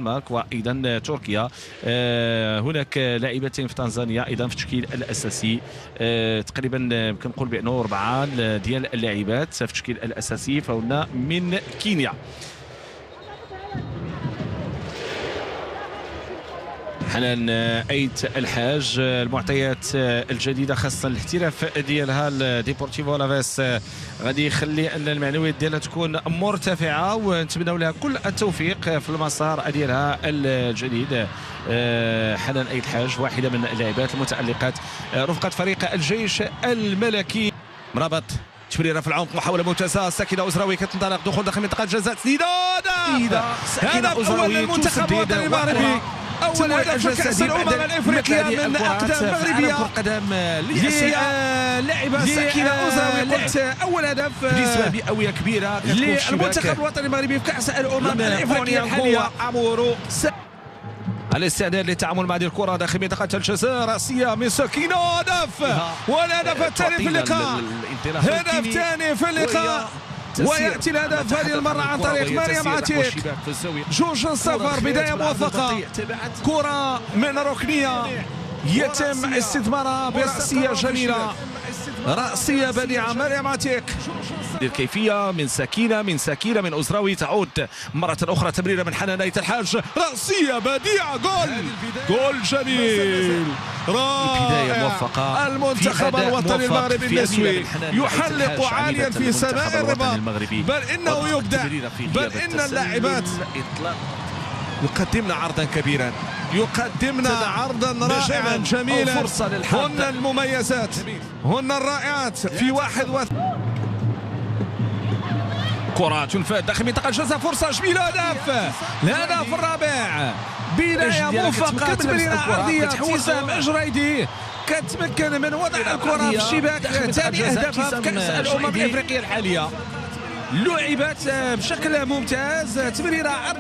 الدنمارك وايضا تركيا. هناك لاعبتين في تنزانيا ايضا في التشكيل الاساسي. تقريبا يمكن نقول بانه 4 ديال اللاعبات في التشكيل الاساسي فهن من كينيا. حنان ايت الحاج، المعطيات الجديده خاصه الاحتراف ديالها ديبورتيفو لافيس غادي يخلي ان المعنويات ديالها تكون مرتفعه، ونتمنوا لها كل التوفيق في المسار ديالها الجديد. حنان ايت الحاج واحده من اللاعبات المتالقات رفقه فريق الجيش الملكي. مرابط تمريره في العمق، محاوله ممتازه. ساكنه أزراوي كتنطلق دخول داخل منطقه جزاء سديده. ساكنه أزراوي المنتخب الوطني المغربي أول هدف في كأس الأمم الإفريقية من أقدام مغربية. اللاعبة ساكنة أزراوي قلت أول هدف بنسبة مئوية كبيرة للمنتخب الوطني المغربي في كأس الأمم الإفريقية الحالية. الاستعداد للتعامل مع هذه الكرة داخل منطقة الجزاء، رأسية من سكينة. هدف والهدف الثاني في اللقاء، هدف ثاني في اللقاء، وياتي الهدف هذه المره عن طريق مريم عتيق. 2-0، بدايه موفقه. كره من ركنيه يتم استثمارها براسيه جميله، راسيه بديعه مريم عتيق. الكيفيه من سكينه من أزراوي، تعود مره اخرى تمريره من حنان ايت الحاج، راسيه بديعه، جول جميل رائع موفقة. المنتخب الوطني المغربي النسوي يحلق عاليا في سماء الرباط، بل انه يبدع، بل ان اللاعبات يقدمن عرضا كبيرا، يقدمن عرضا رائعا جميلا. هن المميزات، هن الرائعات في 1 كرة تنفذ داخل منطقة الجزاء، فرصة جميلة. الهدف الرابع، بداية موفقة، تمريرة عرضية ابتسام أجريدي كتمكن من وضع الكرة في الشباك. ثاني أهدافها في كأس الأمم الإفريقية الحالية، لعبت بشكل ممتاز، تمريرة عرضية.